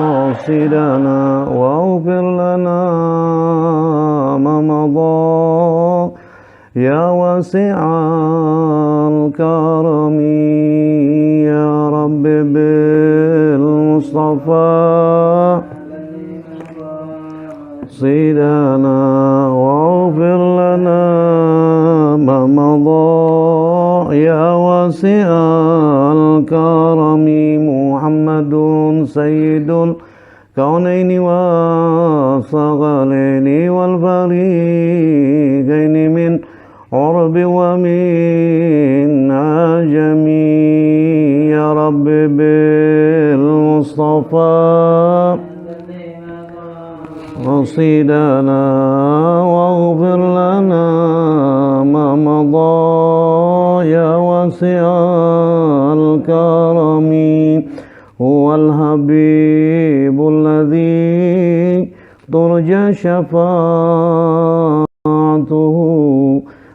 مقصدنا واغفر لنا ما مضى يا واسع الكرم يا رب بالمصطفى صيدنا واغفر لنا ما مضى يا واسع الكرم محمد سيد الكونين والثقلين والفريقين من عرب ومن عجم يا رب بالمصطفى رصيدنا واغفر لنا ما مضى يا واسع الكرم هو الحبيب الذي ترجى شفاعته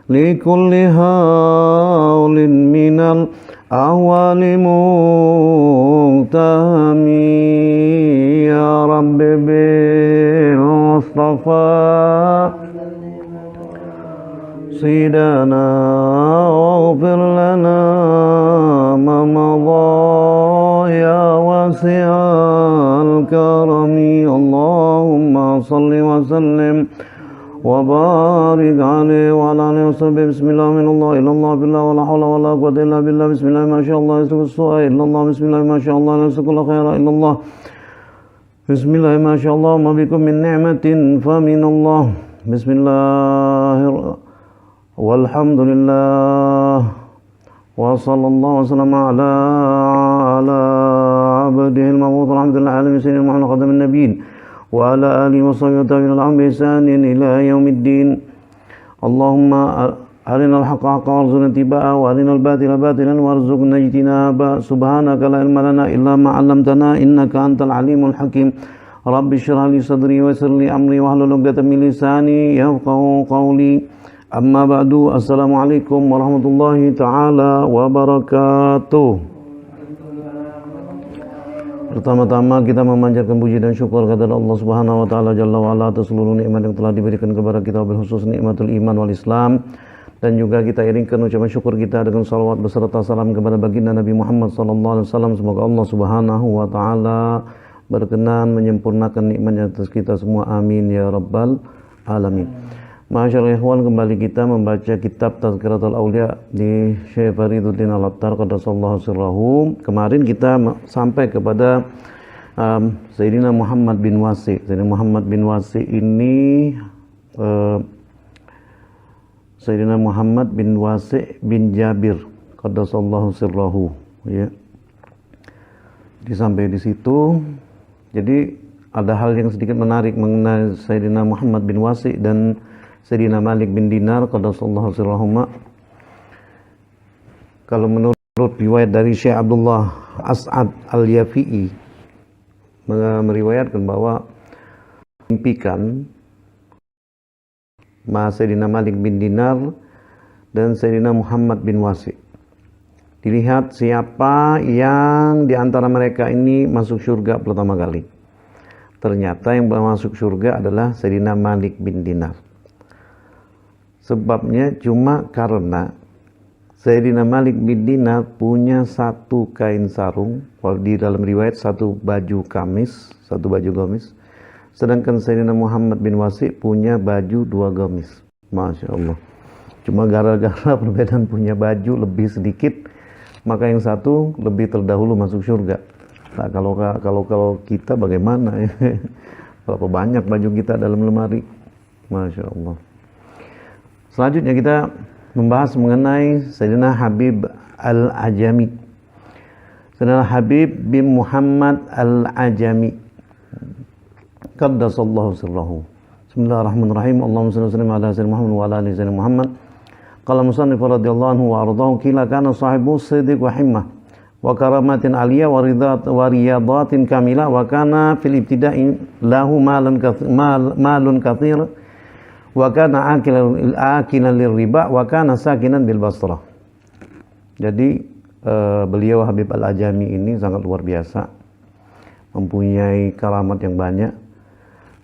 لكل هول من الأهوال مقتهم يا رب بالمصطفى سيدنا واغفر لنا ما مضى يا واسع الكرم اللهم صل وسلم وبارك عليه وعلى آله وصحبه بسم الله من الله إلا الله بالله ولا حول ولا قوة إلا بالله بسم الله ما شاء الله يسوق السوء إلا الله بسم الله ما شاء الله يسوق كل خير إلا الله بسم الله ما شاء الله ما بكم من نعمة فمن الله بسم الله والحمد لله وصلى الله وسلم على عبده المبعوث رحمة الله العالمين سيدنا محمد خاتم النبيين وعلى آله وصحبه وتابعين لهم بإحسان إلى يوم الدين اللهم أرنا الحق حقا وارزقنا اتباعه وأرنا الباطل باطلا وارزقنا اجتنابه سبحانك لا علم لنا إلا ما علمتنا إنك أنت العليم الحكيم رب اشرح لي صدري ويسر لي أمري واحلل عقدة من لساني يفقهوا قولي أما بعد السلام عليكم ورحمة الله تعالى وبركاته. Pertama-tama kita memanjatkan puji dan syukur kepada Allah Subhanahu wa taala Jalla wa ala atas seluruh nikmat yang telah diberikan kepada kita, bil khusus nikmatul iman wal Islam, dan juga kita iringkan ucapan syukur kita dengan salawat beserta salam kepada baginda Nabi Muhammad sallallahu alaihi wasallam. Semoga Allah Subhanahu wa taala berkenan menyempurnakan nikmatnya atas kita semua, amin ya rabbal alamin. Masyaallah ikhwan, kembali kita membaca kitab Tazkiratul Aulia di Syekh Fariduddin Al-Attar qaddasallahu sirrahu. Kemarin kita sampai kepada Sayyidina Muhammad bin Wasi. Sayyidina Muhammad bin Wasi ini Sayyidina Muhammad bin Wasi bin Jabir qaddasallahu sirrahu, ya. Sampai di situ. Jadi ada hal yang sedikit menarik mengenai Sayyidina Muhammad bin Wasi dan Sayyidina Malik bin Dinar qaddasallahu sirrahuma. Kalau menurut riwayat dari Syekh Abdullah As'ad Al-Yafi'i meriwayatkan bahwa mimpikan Sayyidina Malik bin Dinar dan Sayyidina Muhammad bin Wasi. Dilihat siapa yang di antara mereka ini masuk surga pertama kali. Ternyata yang masuk surga adalah Sayyidina Malik bin Dinar. Sebabnya cuma karena Sayyidina Malik bin Dinar punya satu kain sarung, di dalam riwayat satu baju gamis, sedangkan Sayyidina Muhammad bin Wasi punya baju dua gamis. Masya Allah. Cuma gara-gara perbedaan punya baju lebih sedikit, maka yang satu lebih terdahulu masuk surga. Nah, kalau kita bagaimana ya? Berapa banyak baju kita dalam lemari? Masya Allah. Selanjutnya kita membahas mengenai Sayyidina Habib Al-Ajami. Sayyidina Habib bin Muhammad Al-Ajami qaddasallahu sirrahu. Bismillahirrahmanirrahim. Allahumma shalli wa sallim ala sayyidina Muhammad wa ala ali sayyidina Muhammad. Qala musannif radhiyallahu anhu wa ardahu kila kana sahibu siddiq wa himmah wa karamatin aliyah wa riyadatin kamilah wa kana fil ibtida'i lahu malun katsir wa kana akilan lirriba wa kana sakinan bil Basrah. Jadi beliau Habib Al-Ajami ini sangat luar biasa, mempunyai karamat yang banyak.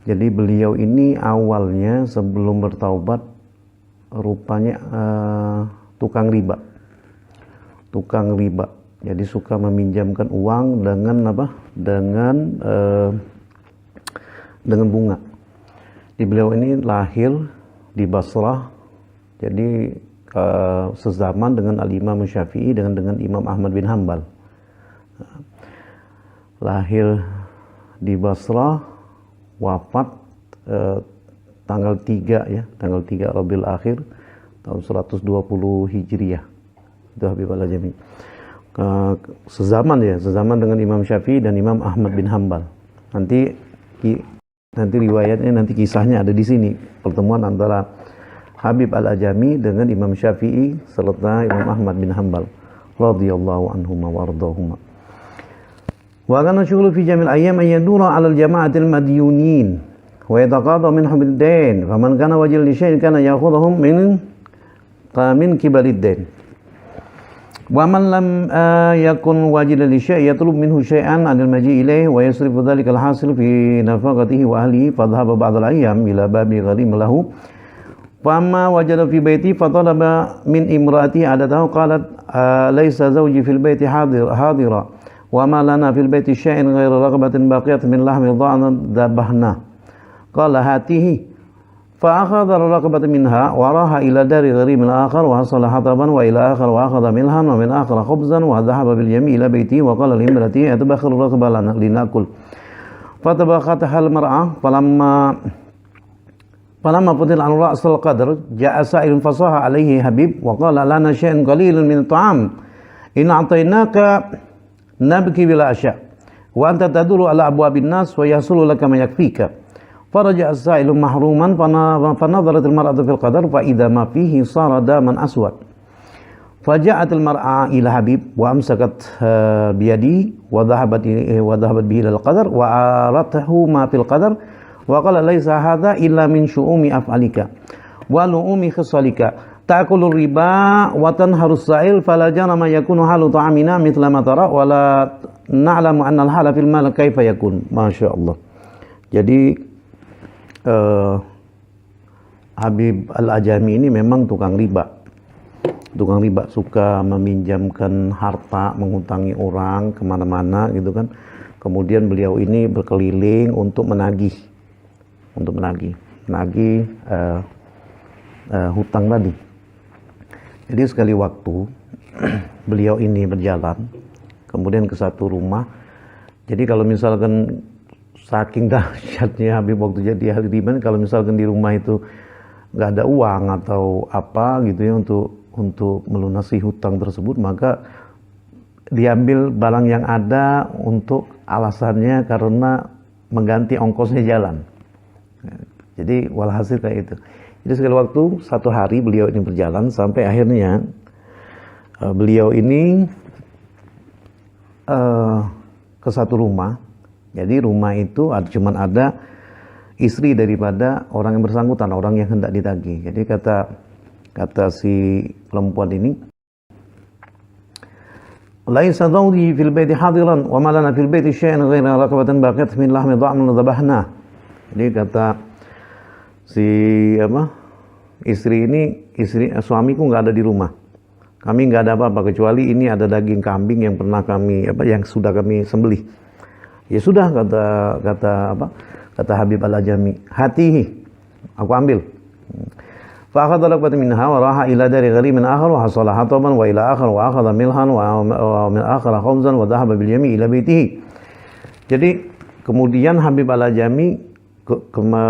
Jadi beliau ini awalnya sebelum bertaubat rupanya tukang riba. Jadi suka meminjamkan uang dengan apa? Dengan bunga. Di beliau ini lahir di Basrah, jadi sezaman dengan Al-Imam Syafi'i dengan Imam Ahmad bin Hanbal. Lahir di Basrah, wafat tanggal 3 Rabiul Akhir tahun 120 Hijriah. Itu Habib Al-Ajami. Sezaman dengan Imam Syafi'i dan Imam Ahmad bin Hanbal. Nanti riwayatnya, nanti kisahnya ada di sini, pertemuan antara Habib Al-Ajami dengan Imam Syafi'i serta Imam Ahmad bin Hanbal radhiyallahu anhuma wa ardahuma. Wa kana syughlu fi jamil ayyam an yadura 'ala al-jama'ati al-madyunin wa yataqadha minhum bid-dain faman kana wajil li syai'in kana ya'khudhuhum min kibalid dain. Wa man lam yakun wajidan li syai' yatlub minhu syai'an 'anil maji' ilayhi wa yasrifu dhalika al-hasil fi nafaqatihi wa ahlihi fa dhahaba ba'd al-ayyam ila babi gharim lahu fama wajada fi baiti fa talaba min imraatihi 'adatahu qalat laysa zawji fil baiti hadira wa ma lana fil baiti syai'un ghairu raqabatin baqiyatin min lahmi dha'na dhabahna qala hatihi فأخذ الرقبة منها وراها إلى دار غريم آخر وحصل حطبا وإلى آخر وأخذ ملحا ومن آخر خبزا وذهب بالجميع إلى بيته وقال لامرأته أتبخر الرقبة لنأكل فطبختها المرأة فلما فتل عن رأس القدر جاء سائل فصاح عليه حبيب وقال لنا شيء قليل من الطعام إن أعطيناك نبكي بلا أشياء وأنت تدور على أبواب الناس ويحصل لك ما يكفيك فرجع السائل محروما فنظرت المرأة في القدر فإذا ما فيه صار داما أسود فجاءت المرأة إلى حبيب وأمسكت بيدي وذهبت به إلى القدر وأرته ما في القدر وقال ليس هذا إلا من شؤوم أفعالك ولؤوم خصالك تأكل الربا وتنهر السائل فلا جرم يكون حال طعامنا مثل ما ترى ولا نعلم أن الحال في المال كيف يكون. Masya Allah. Jadi Habib Al-Ajami ini memang tukang riba, suka meminjamkan harta, menghutangi orang kemana-mana gitu kan. Kemudian beliau ini berkeliling untuk menagih hutang tadi. Jadi sekali waktu beliau ini berjalan kemudian ke satu rumah. Jadi kalau misalkan saking dahsyatnya Habib waktu jadi ahli riba, kalau misalkan di rumah itu nggak ada uang atau apa gitu ya untuk melunasi hutang tersebut, maka diambil barang yang ada untuk alasannya karena mengganti ongkosnya jalan. Jadi walhasil kayak itu. Jadi sekali waktu satu hari beliau ini berjalan sampai akhirnya beliau ini ke satu rumah. Jadi rumah itu cuman ada istri daripada orang yang bersangkutan, orang yang hendak ditagih. Jadi kata si perempuan ini, laisa zawji fil baiti hadiran wa ma lana fil baiti syai'un ghaira raqabatin baqiyat min lahmi dha'min dhabahna. Jadi kata si suamiku nggak ada di rumah. Kami nggak ada apa-apa kecuali ini ada daging kambing yang pernah yang sudah kami sembelih. Ya sudah, kata Habib Al-Ajami, hatihi, aku ambil. Fa akhadha raqabatan minha wa raha ila dari gharimin akhar wa hasala hataban wa ila akhar wa akhadha milhan wa min akhar khubzan wa dhahaba bil jami' ila baitihi. Jadi kemudian Habib Al-Ajami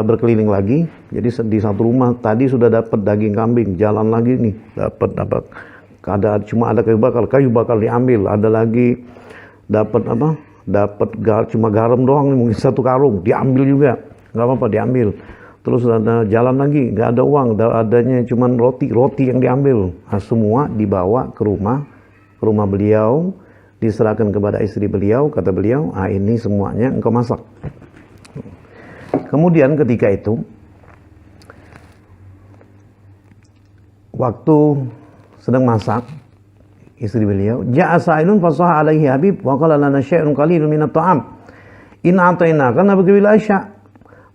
berkeliling lagi. Jadi di satu rumah tadi sudah dapat daging kambing, jalan lagi nih, dapat cuma ada kayu bakar diambil, ada lagi dapat cuma garam doang nih, mungkin satu karung diambil juga, nggak apa-apa diambil. Terus ada jalan lagi, nggak ada uang, adanya cuma roti yang diambil. Nah, semua dibawa ke rumah beliau, diserahkan kepada istri beliau. Kata beliau, ini semuanya engkau masak. Kemudian ketika itu waktu sedang masak, istri beliau, ja'a sa'ilun fasaha alaihi Habib wa qala lana syai'un qalilun minat ta'am in a'tainaka nabghi bil asya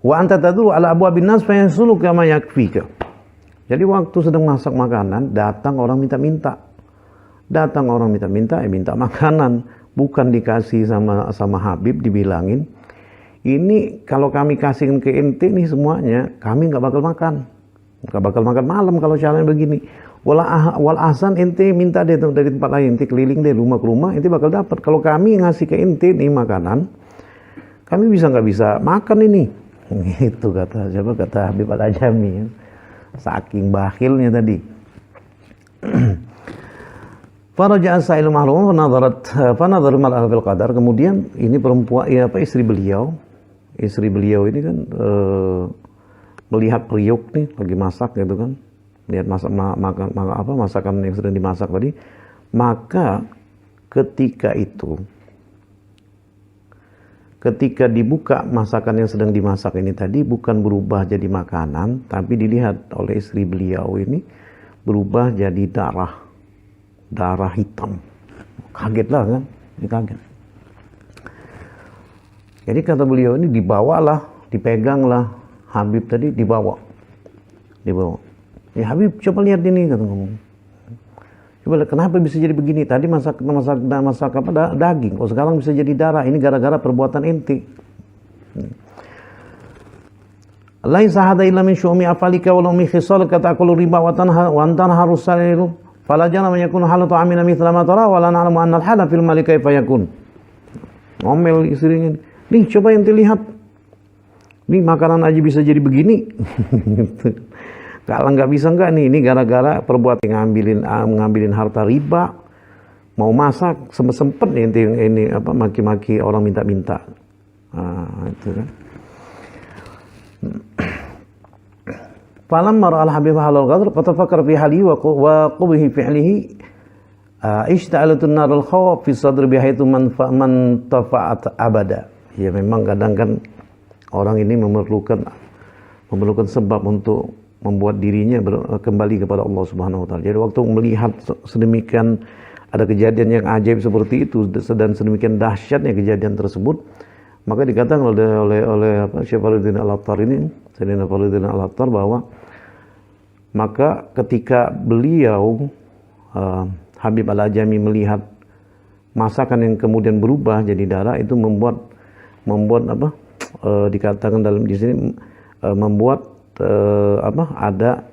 wa anta taduru ala abwabin nas fa yasuluka ma yakfika. Jadi waktu sedang masak makanan, datang orang minta-minta, minta makanan, bukan dikasih sama Habib, dibilangin, ini kalau kami kasihin ke ente nih semuanya, kami nggak bakal makan malam kalau caranya begini. Wal ahsan ente minta deh dari tempat lain, ente keliling deh rumah ke rumah, ente bakal dapat. Kalau kami ngasih ke ente nih makanan, kami nggak bisa makan ini. Itu kata Habib Al-Ajami, saking bakhilnya tadi. Faraja'a sa'ilu mahrum fanadhara mar'ah fil qadar. Kemudian ini perempuan istri beliau ini kan melihat periuk nih lagi masak gitu kan. Lihat masakan yang sedang dimasak tadi, maka ketika dibuka masakan yang sedang dimasak ini tadi, bukan berubah jadi makanan, tapi dilihat oleh istri beliau ini berubah jadi darah darah hitam. Kaget lah kan, ini kaget. Jadi kata beliau ini dibawalah, dipeganglah Habib tadi, dibawa. Ya Habib coba lihat ini, kata ngomong. Coba lihat kenapa bisa jadi begini? Tadi masak apa, daging, oh sekarang bisa jadi darah. Ini gara-gara perbuatan ente. Laisa hada illa min syu'mi afalika wa umi khisalika ta'kulu riba wa tanharu salilu fala jana man yakunu halu ta'amina mithla ma tara wa la na'lamu anna al-hala fil mali kaifa yakun. Ngomel istrinya, nih coba ente lihat, nih makanan aja bisa jadi begini. Kalau nggak bisa nggak nih, ini gara-gara perbuatan ngambilin harta riba, mau masak sempet ente ini apa maki-maki orang minta-minta. Itu kan. Falamma ra'a al-habib halal ghadr fatafakkara fi halihi wa qubhi fi'lihi ishta'alatun nar al-khawf fi sadri bihaitu man tafa'at abada. Ya memang kadang kan orang ini memerlukan sebab untuk membuat dirinya kembali kepada Allah Subhanahu wa taala. Jadi waktu melihat sedemikian ada kejadian yang ajaib seperti itu dan sedemikian dahsyatnya kejadian tersebut, maka dikatakan oleh Syekh Faridin Al-Attar ini, Sayyidina Faridin Al-Attar, bahwa maka ketika beliau Habib Al-Ajami melihat masakan yang kemudian berubah jadi darah, itu membuat apa? Dikatakan dalam di sini membuat ada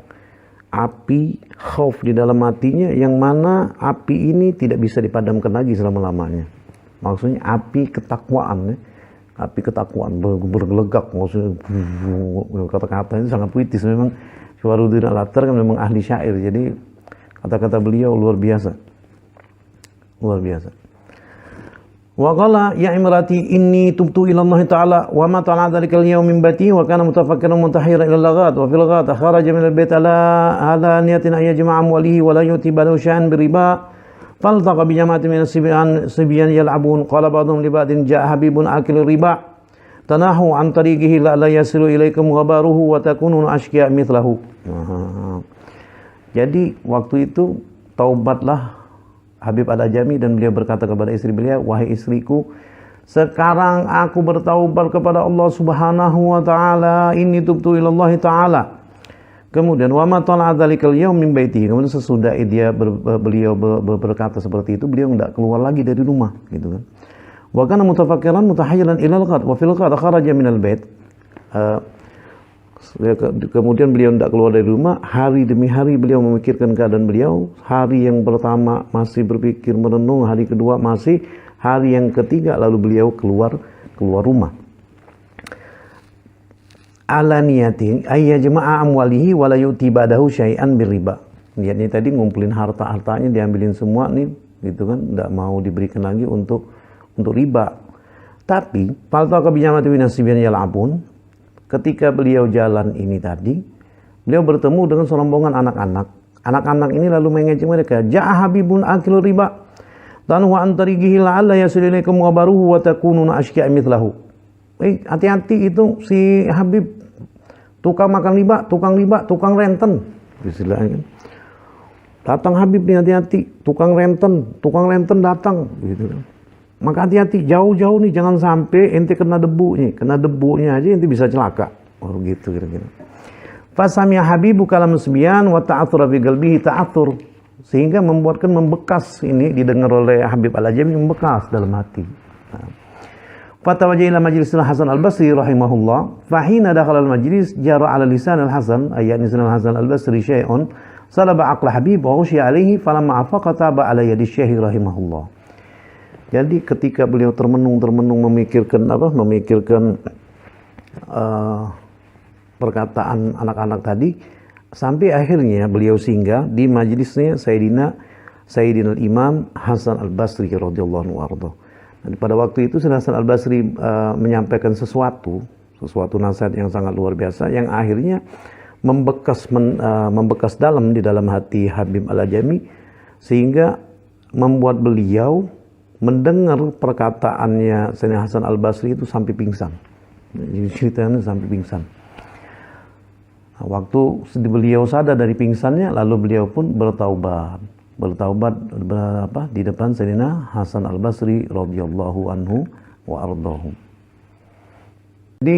api khauf di dalam hatinya, yang mana api ini tidak bisa dipadamkan lagi selama-lamanya. Maksudnya api ketakwaan, api ketakwaan bergelegak, maksudnya kata-kata ini sangat puitis. Memang Syaikhul Al-Attar kan memang ahli syair, jadi kata-kata beliau luar biasa. Wa qala ya imrati inni tubtu ila Allah ta'ala wa ma ta'ala dzalikal yawm min bati wa kana mutafakkiran muntahira ila al-ghat wa fil ghat kharaja min al-bait ala niyatin ay yajma'a amwalihi wa la yuti balu shay'an biriba faltaqa bi jama'atin min as-sibyan yal'abun qala ba'dhum li ba'din ja'a habibun akil riba tanahu an tariqihi la yasilu ilaikum ghabaruhu wa takunu ashqiya mithlahu. Jadi waktu itu taubatlah Habib Al-Ajami dan beliau berkata kepada istri beliau, wahai istriku, sekarang aku bertaubat kepada Allah Subhanahu wa taala, inni tubtu ila Allah taala. Kemudian wa ma tala'a dzalikal yaum min baitihi. Kemudian sesudah beliau berkata seperti itu, beliau tidak keluar lagi dari rumah, gitu kan. Wa kana mutafakkiran mutahayyilan ila al-ghad wa fil ghad kharaja min al-bait. Kemudian beliau tidak keluar dari rumah, hari demi hari beliau memikirkan keadaan beliau. Hari yang pertama masih berpikir merenung, hari kedua masih, hari yang ketiga lalu beliau keluar rumah. Ala niyatin ayya jama'a amwalihi wa la yuti ba'dahu syai'an birriba. Niatnya tadi ngumpulin harta-hartanya, diambilin semua nih, gitu kan, tidak mau diberikan lagi untuk riba. Tapi faltaqa bi jama'atin min as-sibyan yal'abun. Ketika beliau jalan ini tadi, beliau bertemu dengan serombongan anak-anak. Anak-anak ini lalu mengejek mereka, ja'a habibun akil riba tanhu an tariqihi la'alla yasil ilaikum ghabaruhu wa takununa ashqiya mithlahu. Hati-hati, itu si Habib tukang makan riba, tukang renten. Istilahnya. Datang Habib nih, hati-hati, tukang renten datang, gitu. Maka hati-hati, jauh-jauh nih, jangan sampai ente kena debunya aja ente bisa celaka. Oh gitu kira-kira. Fasami'a Habibu kalam sibyan wa ta'athura fi qalbihi ta'athur, sehingga membekas ini didengar oleh Habib Al-Ajami, membekas dalam hati. Fatawajjah ila majlis Hasan Al-Basri rahimahullah, fahina dakhala al-majlis jara 'ala lisan Al-Hasan ayat lisan Al-Hasan Al-Basri syai'un salaba aqla Habib wa ushiya alaihi falamma afaqa taba 'ala yadi Syekh rahimahullah. Jadi ketika beliau termenung memikirkan perkataan anak-anak tadi, sampai akhirnya beliau singgah di majelisnya Sayyidina Imam Hasan Al-Basri radhiyallahu anhu. Dan pada waktu itu Hasan Al-Basri menyampaikan sesuatu nasihat yang sangat luar biasa, yang akhirnya membekas dalam di dalam hati Habib Al-Ajami, sehingga membuat beliau mendengar perkataannya Sayyidina Hasan Al-Basri itu sampai pingsan. Jadi ceritanya sampai pingsan. Nah, waktu beliau sadar dari pingsannya, lalu beliau pun bertaubat. bertaubat di depan Sayyidina Hasan Al-Basri radhiyallahu anhu wa ardhahu. Jadi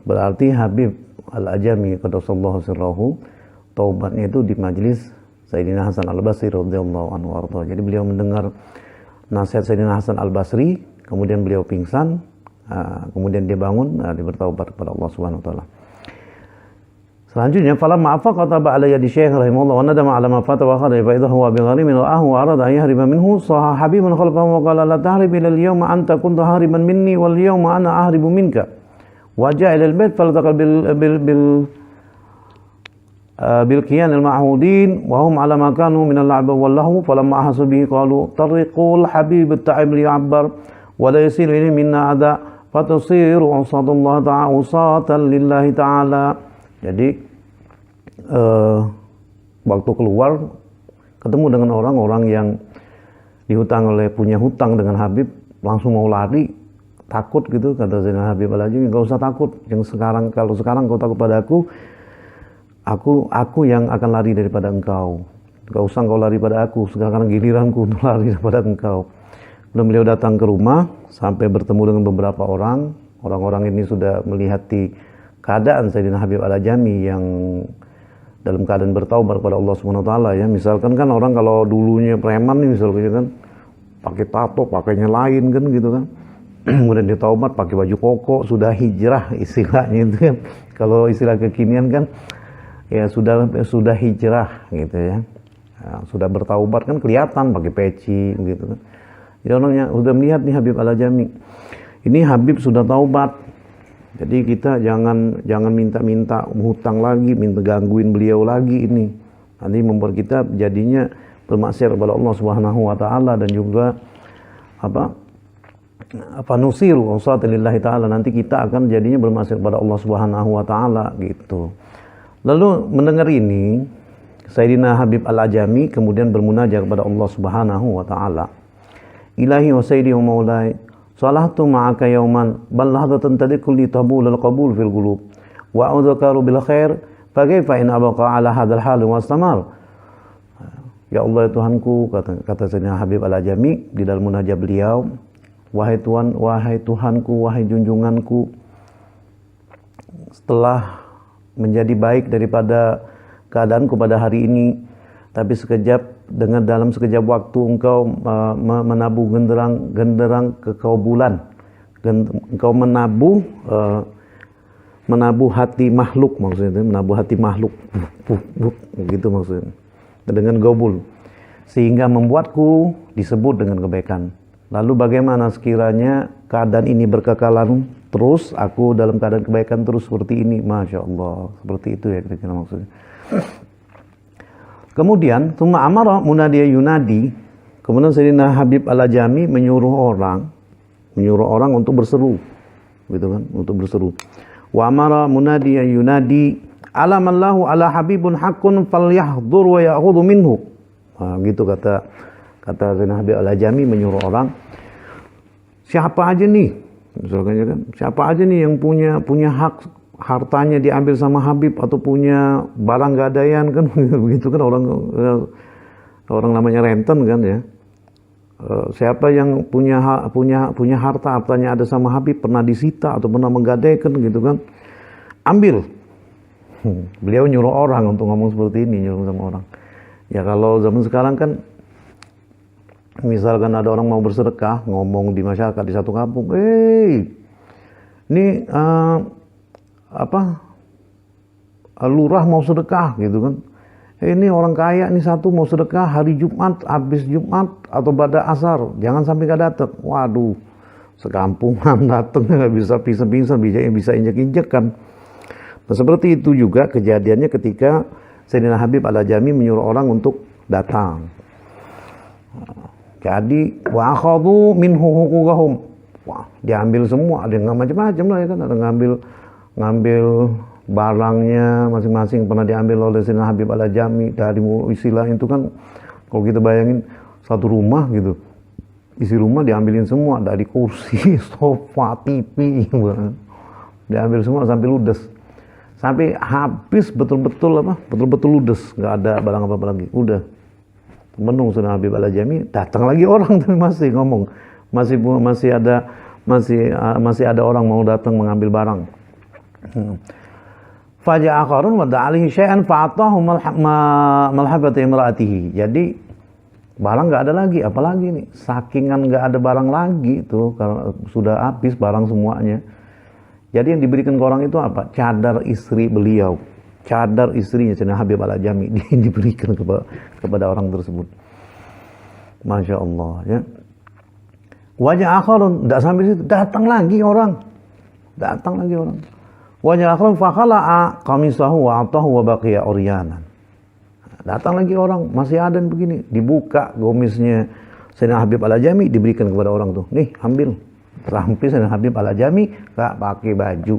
berarti Habib Al-Ajami qaddasallahu sirrahu taubatnya itu di majelis Sayyidina Hasan Al-Basri radhiyallahu anhu wa ardhahu. Jadi beliau mendengar nasihat Sayyidina Hasan Al-Basri, kemudian beliau pingsan, kemudian dia bangun, dia bertaubat kepada Allah Subhanahu wa taala. Selanjutnya, falamma afaqa taba ala yadi Syekh rahimahullah wa nadama ala ma fata wa khada fa idha huwa bi gharimin wa ahwa arada an yahriba minhu sahabibun khalfahu wa qala la tahrib ila al-yawma anta kunta hariban minni wal yawma ana ahribu minka wa ja'a ila al-bait faltaqa bil qiyan al-ma'hudin wa hum ala ma kanu min al-la'b wal lahu falamma ahasu bihi qalu tariqul habib at-ta'ib li ya'bar wa la yasilu ilayhi minna ada fatusiru usatullah ta'ala usatan lillahi ta'ala. Jadi waktu keluar ketemu dengan orang-orang yang punya hutang dengan Habib, langsung mau lari, takut gitu, kata Zainal Habib Al-Ajami, enggak usah takut. Kalau sekarang kau takut pada aku yang akan lari daripada engkau. Enggak usah engkau lari pada aku, sekarang giliranku untuk lari daripada engkau. Belum beliau datang ke rumah sampai bertemu dengan beberapa orang. Orang-orang ini sudah melihat keadaan Sayyidina Habib Al-Ajami yang dalam keadaan bertaubat kepada Allah Subhanahu wa taala ya. Misalkan kan orang kalau dulunya preman nih misalnya kan pakai tato, pakainya lain kan gitu kan. Kemudian dia taubat pakai baju koko, sudah hijrah istilahnya itu kan. Kalau istilah kekinian kan ya sudah hijrah gitu ya. Nah, sudah bertaubat kan kelihatan pakai peci gitu kan. Jadi orangnya sudah melihat nih Habib Al-Ajami. Ini Habib sudah taubat. Jadi kita jangan minta-minta hutang lagi, minta gangguin beliau lagi ini. Nanti membuat kita jadinya bermaksiat kepada Allah Subhanahu wa taala dan juga nusiru usatilillahi taala. Nanti kita akan jadinya bermaksiat kepada Allah Subhanahu wa taala gitu. Lalu mendengar ini, Sayyidina Habib Al-Ajami kemudian bermunajat kepada Allah Subhanahu wa taala. Ilahi wa sayyidi wa maulai salahtu ma'aka yawman bal lahdatan tadikul li tabul al-qabul fil qulub wa a'udzakaru bil khair fa kaifa in abaqa ala hadzal hal wa istamar. Ya Allah ya Tuhanku, kata Sayyidina Habib Al-Ajami di dalam munajat beliau, wahai Tuhanku, wahai junjunganku, setelah menjadi baik daripada keadaanku pada hari ini, tapi dalam sekejap waktu engkau menabuh genderang kekabulan. Engkau menabuh hati makhluk, maksudnya menabuh hati makhluk gitu maksudnya, dengan gobul, sehingga membuatku disebut dengan kebaikan. Lalu bagaimana sekiranya keadaan ini berkekalan terus, aku dalam keadaan kebaikan terus seperti ini? Masya Allah, seperti itu ya kira-kira maksudnya. Kemudian tsumma amara munadiya yunadi, kemudian Sayyidina Habib Al-Ajami menyuruh orang untuk berseru, gitu kan, untuk berseru. Wa amara munadiya yunadi alamallahu ala habibun haqqun falyahdhur wa ya'khudhu minhu. Nah, gitu kata Sayyidina Habib Al-Ajami menyuruh orang, siapa aja nih, misalkan kan, siapa aja nih yang punya hak hartanya diambil sama Habib atau punya barang gadaian kan begitu kan, orang namanya renten kan ya. Siapa yang punya hartanya ada sama Habib, pernah disita atau pernah menggadaikan gitu kan, ambil. Beliau nyuruh orang untuk ngomong seperti ini, nyuruh sama orang. Ya kalau zaman sekarang kan misalkan ada orang mau bersedekah, ngomong di masyarakat di satu kampung, ini lurah mau sedekah gitu kan. Ini orang kaya nih satu mau sedekah hari Jumat, habis Jumat atau pada asar, jangan sampai gak datang. Waduh, sekampungan datang nggak bisa pingsan-pingsan, bisa injek-injek kan. Nah, seperti itu juga kejadiannya ketika Sayyidina Habib Al-Ajami menyuruh orang untuk datang. Jadi wa akhadhu minhu huquqahum. Wah, diambil semua, ada yang macam-macam lah ya kan, ada ngambil barangnya masing-masing pernah diambil oleh Sayyidina Habib Al-Ajami. Dari istilah itu kan kalau kita bayangin satu rumah gitu, isi rumah diambilin semua, dari kursi, sofa, TV, diambil semua sampai ludes, sampai habis betul-betul ludes, nggak ada barang apa-apa lagi, udah penuh Sayyidina Habib Al-Ajami, datang lagi orang tapi masih ngomong, masih ada orang mau datang mengambil barang. Faja'a akharun wa da'alihi syai'an fa'atahu malhabati imra'atihi. Jadi barang nggak ada lagi, apalagi nih, sakingan nggak ada barang lagi tuh, kalau sudah habis barang semuanya. Jadi yang diberikan ke orang itu apa? Cadar istri beliau, cadar istrinya Sayyidina Habib Al-Ajami diberikan kepada orang tersebut. Masya Allah ya. Wajah akharun, tidak sampai situ, datang lagi orang. Wajah akharun fakhala'a qamisahu wa atahu wa baqiya uryanan. Datang lagi orang, masih ada begini, dibuka gomisnya Sayyidina Habib Al-Ajami, diberikan kepada orang tuh. Nih, ambil. Sampai Sayyidina Habib Al-Ajami gak pakai baju.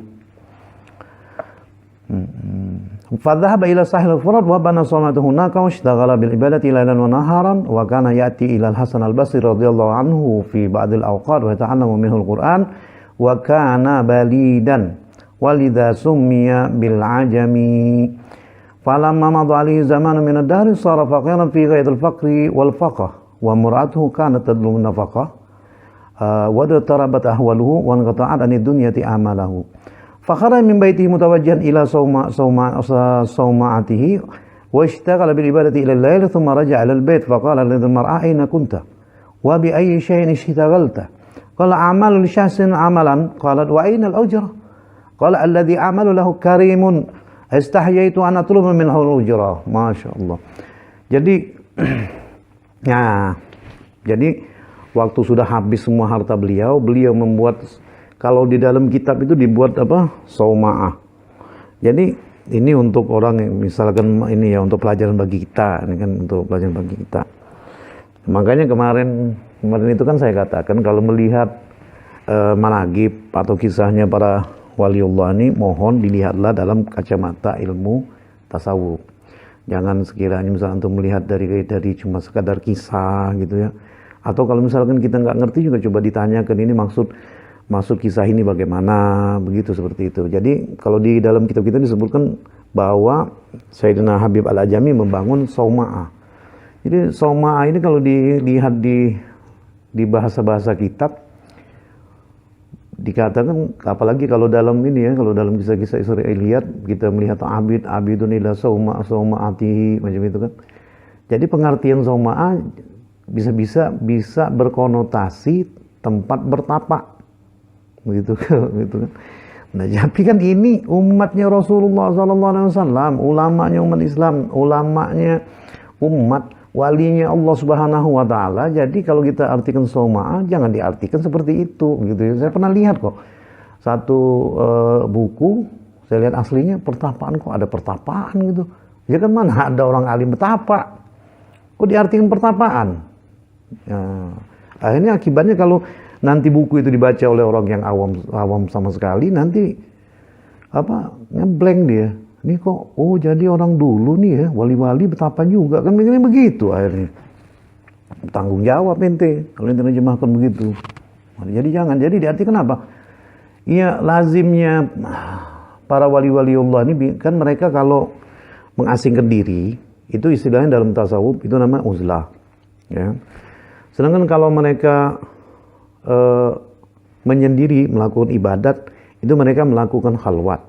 Fadhahaba ila sahil al-Furat wa bana salatahu hunaka wa ishtaghala bil ibadati lailan wa naharan wa kana ya'ti ila al-Hasan al-Basri radhiyallahu anhu fi ba'd al-awqat wa yata'allamu minhu al-Qur'an wa kana balidan walidha summiya bil ajami. Falamma madha alaihi zamanu min ad-dahr sara faqiran fi ghayat al-faqri wal faqah wa mur'atuhu kanat tadlu nafaqah wa tarabat ahwaluhu wa anqata'at anid dunyati amalahu. Fakhara min baitihi mutawajjihan ila sawma'atihi wa ishtaghala bil ibadati ila al-lail thumma raja'a ila al-bait faqala lidhil mar'a ayna kunta wa bi ayyi shay'in ishtaghalta qala a'malu li shahsin amalan qalat wa ayna al-ujra qala alladhi a'malu lahu karimun istahyaitu an atluba minhu al-ujra. Masyaallah. Jadi jadi waktu sudah habis semua harta beliau membuat, kalau di dalam kitab itu dibuat apa? Sauma'ah. Jadi ini untuk orang yang misalkan ini ya, untuk pelajaran bagi kita, ini kan untuk pelajaran bagi kita. Makanya kemarin itu kan saya katakan kalau melihat managib atau kisahnya para waliullah ini, mohon dilihatlah dalam kacamata ilmu tasawuf. Jangan sekiranya misalnya untuk melihat dari cuma sekadar kisah gitu ya. Atau kalau misalkan kita nggak ngerti juga coba ditanyakan ini maksud kisah ini bagaimana, begitu, seperti itu. Jadi kalau di dalam kitab kita disebutkan bahwa Sayyidina Habib Al-Ajami membangun sauma'ah. Jadi sauma'ah ini kalau dilihat di bahasa-bahasa kitab dikatakan, apalagi kalau dalam ini ya, kalau dalam kisah-kisah Israiliyat kita melihat abidun ila sauma'atihi macam itu kan. Jadi pengertian sauma'ah bisa berkonotasi tempat bertapa. Begitu kan. Nah, tapi kan ini umatnya Rasulullah SAW, ulamanya umat Islam, ulamanya umat, walinya Allah Subhanahu wa taala. Jadi kalau kita artikan sauma'ah jangan diartikan seperti itu gitu ya. Saya pernah lihat kok satu buku, saya lihat aslinya pertapaan, kok ada pertapaan gitu. Ya kan mana ada orang alim betapa. Kok diartikan pertapaan? Ya, akhirnya akibatnya kalau nanti buku itu dibaca oleh orang yang awam sama sekali, nanti ngeblank dia. Ini kok, oh jadi orang dulu nih ya, wali-wali betapa juga, kan begini begitu akhirnya. Tanggung jawab ente, kalau ente nerjemahkan begitu. Jadi jangan, jadi diartikan apa? Iya, lazimnya para wali-wali Allah ini kan mereka kalau mengasingkan diri, itu istilahnya dalam tasawuf itu namanya uzlah. Ya. Sedangkan kalau mereka menyendiri melakukan ibadat, itu mereka melakukan khalwat.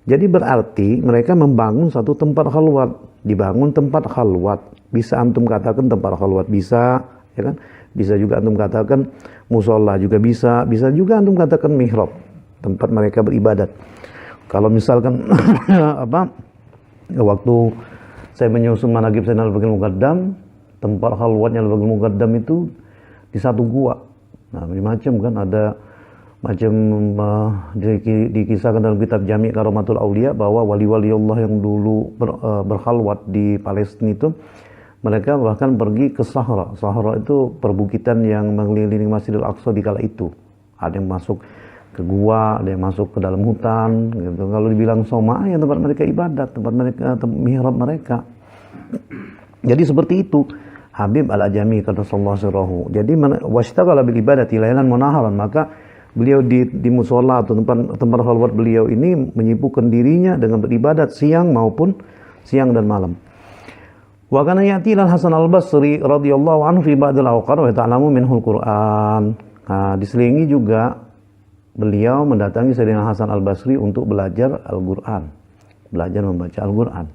Jadi berarti mereka membangun satu tempat khalwat, dibangun tempat khalwat. Bisa antum katakan tempat khalwat, bisa, ya kan? Bisa juga antum katakan musola, juga bisa juga antum katakan mihrab, tempat mereka beribadat. Kalau misalkan waktu saya menyusun managib Sayyidina Al-Baqil Muqaddam, tempat khalwatnya Al-Baqil Muqaddam itu di satu gua. Nah, macam kan ada macam dikisahkan dalam kitab Jami' Karamatul Aulia bahwa wali-wali Allah yang dulu berkhalwat di Palestina itu, mereka bahkan pergi ke Sahara. Sahara itu perbukitan yang mengelilingi Masjidil Aqsa di kala itu. Ada yang masuk ke gua, ada yang masuk ke dalam hutan gitu. Kalau dibilang sauma'ah ya tempat mereka ibadat, tempat mereka mihrab mereka. Jadi seperti itu Habib Al-Ajami kata sallallahu sirrahu. Jadi washtaghala bil ibadati lailan wa naharan, maka beliau di musola atau tempat khalwat beliau ini menyibukkan dirinya dengan beribadat siang dan malam. Wa kana ya'ti ilal Hasan al-Basri radhiyallahu anhu fi ba'dil awqat wa ta'lamu minhul Qur'an. Nah, diselingi juga beliau mendatangi Sayyidina Hasan al-Basri untuk belajar Al-Qur'an. Belajar membaca Al-Qur'an.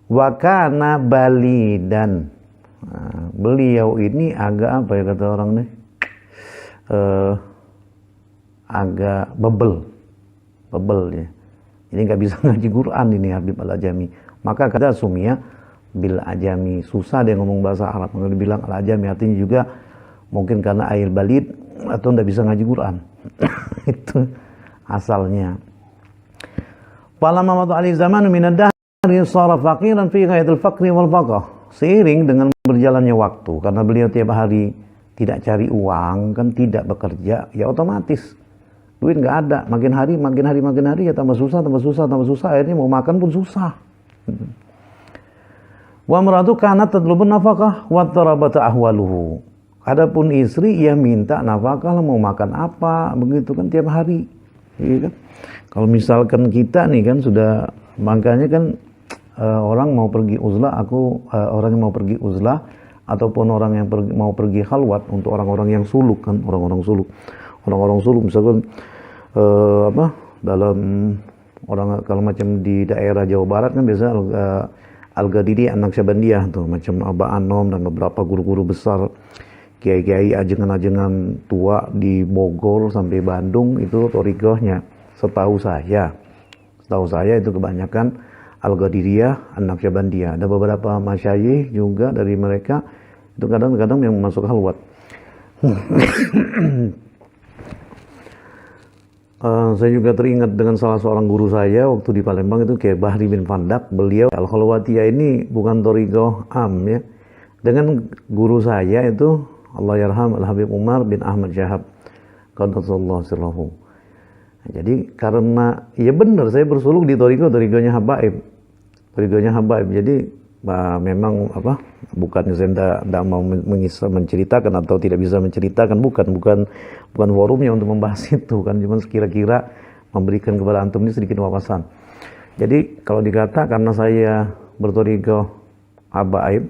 Wa kana balidan. Nah, beliau ini agak apa ya kata orang nih? Agak bebel ya. Ini nggak bisa ngaji Quran ini Habib Al-Ajami. Maka kata Sumia bil ajami, susah dia ngomong bahasa Arab. Kalau dibilang Al-Ajami artinya juga mungkin karena air balid atau nggak bisa ngaji Quran. Itu asalnya. Falamma madu alaihi zamanu min ad-dahri sara faqiran fi ghayatil faqri wal faqah. Seiring dengan berjalannya waktu, karena beliau tiap hari tidak cari uang, kan tidak bekerja, ya otomatis duit nggak ada. Makin hari ya tambah susah, akhirnya mau makan pun susah. Wa maratu kanat tatlubun nafaqah wa tarabat ahwaluhu. Adapun istri ia minta nafkah, mau makan apa, begitu kan tiap hari. Iya kan? Kalau misalkan kita nih kan sudah, makanya kan orang mau pergi uzlah, orang yang mau pergi uzlah ataupun orang yang mau pergi khalwat untuk orang-orang yang suluk kan, orang-orang suluk misalkan dalam orang kalau macam di daerah Jawa Barat kan biasa Al-Ghadiri An-Naqsyabandiyah tuh, macam Aba Anom dan beberapa guru-guru besar, kiai-kiai ajengan-ajengan tua di Bogor sampai Bandung itu thariqahnya. Setahu saya itu kebanyakan Al-Ghadiriyah, An-Naqsyabandiyah. Ada beberapa masyayikh juga dari mereka itu kadang-kadang yang masuk halwat. Saya juga teringat dengan salah seorang guru saya waktu di Palembang itu Kiai Bahri bin Fandak. Beliau Al-Khalwatiyah ini bukan thariqah am ya. Dengan guru saya itu Allah yarham Al-Habib Umar bin Ahmad Syahab qaddasallahu sirrahu. Jadi karena ya benar saya bersuluk di thariqahnya Habaib. Jadi memang bukannya saya tidak mau menceritakan atau tidak bisa menceritakan, bukan forumnya untuk membahas itu kan, cuma sekira-kira memberikan kepada antum ini sedikit wawasan. Jadi kalau dikata karena saya berthariqah Habaib,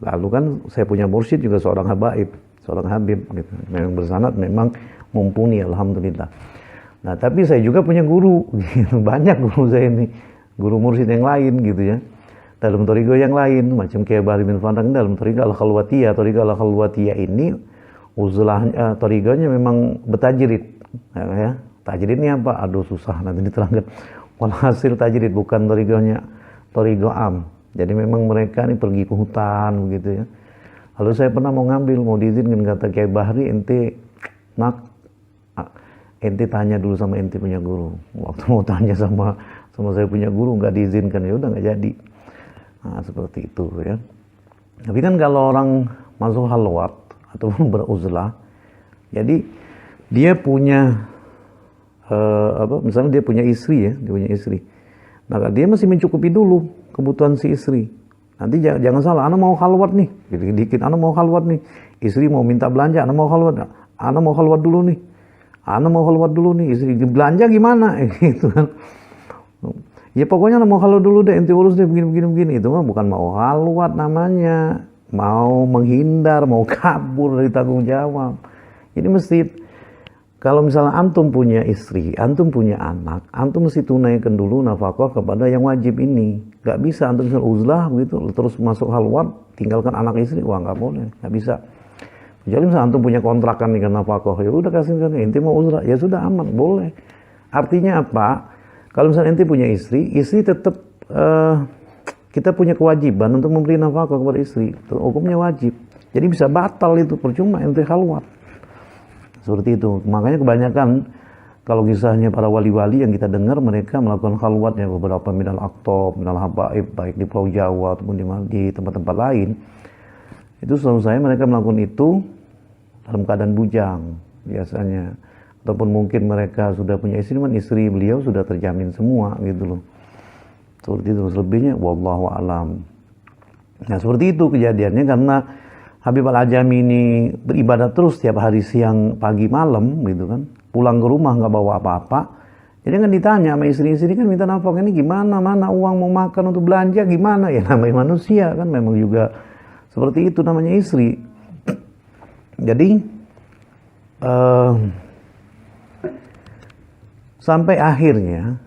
lalu kan saya punya mursyid juga seorang Habaib, seorang Habib gitu. Memang bersanad, memang mumpuni alhamdulillah. Nah, tapi saya juga punya guru, gitu. Banyak guru saya ini, guru mursyid yang lain gitu ya. Dalam thariqah yang lain, macam Kiai Bahri bin Fandak dalam thariqah Al-Khalwatiyah. Thariqah Al-Khalwatiyah ini uzlahnya, thariqahnya memang bertajrid. Ya. Tajrid ini apa? Aduh susah nanti diterangkan. Walhasil tajrid bukan thariqah am. Jadi memang mereka ini pergi ke hutan begitu ya. Lalu saya pernah mau ngambil, mau diizinkan, kata Kiai Bahri, ente tanya dulu sama ente punya guru. Waktu mau tanya sama saya punya guru nggak diizinkan, ya udah nggak jadi. Nah, seperti itu ya. Tapi kan kalau orang masuk halwat ataupun beruzlah, jadi dia punya misalnya dia punya istri ya, maka dia masih mencukupi dulu kebutuhan si istri. Nanti jangan salah, ana mau halwat nih, dikit-dikit ana mau halwat nih, istri mau minta belanja, ana mau halwat dulu nih, istri belanja gimana gitu kan. Ya pokoknya mau halwat dulu deh, ente urus deh begini. Itu mah bukan mau halwat namanya, mau menghindar, mau kabur dari tanggung jawab. Jadi mesti, kalau misalnya antum punya istri, antum punya anak, antum mesti tunaikan dulu nafkah kepada yang wajib ini. Gak bisa antum misalnya uzlah begitu, terus masuk halwat, tinggalkan anak istri, wah gak boleh, gak bisa. Jadi misalnya antum punya kontrakan nih karena nafkah, ya udah kasih kan, ente mau uzlah, ya sudah aman, boleh. Artinya apa? Kalau misalnya ente punya istri tetap kita punya kewajiban untuk memberi nafkah kepada istri. Itu hukumnya wajib. Jadi bisa batal itu, percuma ente halwat. Seperti itu. Makanya kebanyakan kalau kisahnya para wali-wali yang kita dengar, mereka melakukan khalwatnya beberapa minal aqtab, minal habaib, baik di Pulau Jawa ataupun di tempat-tempat lain. Itu setahu saya mereka melakukan itu dalam keadaan bujang biasanya. Ataupun mungkin mereka sudah punya istri, cuman istri beliau sudah terjamin semua gitu loh. Seperti itu, selebihnya wallahu a'lam. Nah seperti itu kejadiannya, karena Habib Al-Ajami ini beribadah terus tiap hari, siang, pagi, malam gitu kan. Pulang ke rumah nggak bawa apa-apa. Jadi kan ditanya sama istri-istri kan minta nafkah ini gimana, mana uang mau makan untuk belanja gimana, ya namanya manusia kan memang juga seperti itu namanya istri. Jadi sampai akhirnya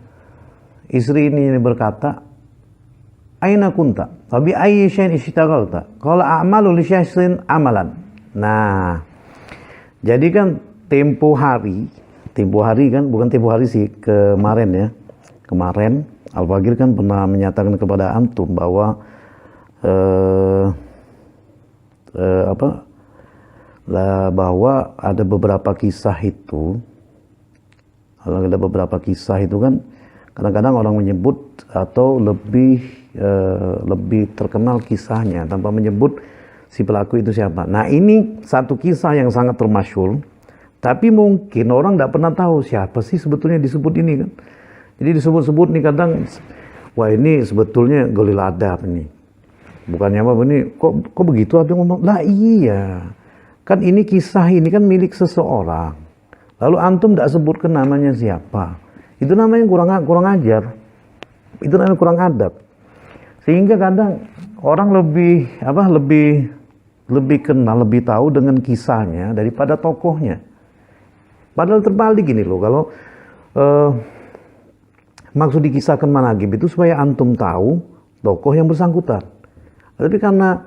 istri ini berkata, aina kunta wabi ayyi syai'in ishtaghalta qala a'malu li syai'in amalan. Nah, jadi kan tempo hari kan, bukan tempo hari sih, kemarin ya, kemarin Al-Fagir kan pernah menyatakan kepada antum bahwa bahwa ada beberapa kisah itu kan kadang-kadang orang menyebut atau lebih terkenal kisahnya tanpa menyebut si pelaku itu siapa. Nah, ini satu kisah yang sangat termasyhur, tapi mungkin orang tidak pernah tahu siapa sih sebetulnya disebut ini kan. Jadi disebut-sebut nih kadang, wah ini sebetulnya golil adab nih. Bukannya apa ini, kok begitu ada ngomong, lah iya. Kan ini kisah ini kan milik seseorang. Lalu antum tidak sebutkan namanya siapa. Itu namanya kurang ajar. Itu namanya kurang adab. Sehingga kadang orang lebih kenal, lebih tahu dengan kisahnya daripada tokohnya. Padahal terbalik gini loh, kalau maksud dikisahkan managib itu supaya antum tahu tokoh yang bersangkutan. Tapi karena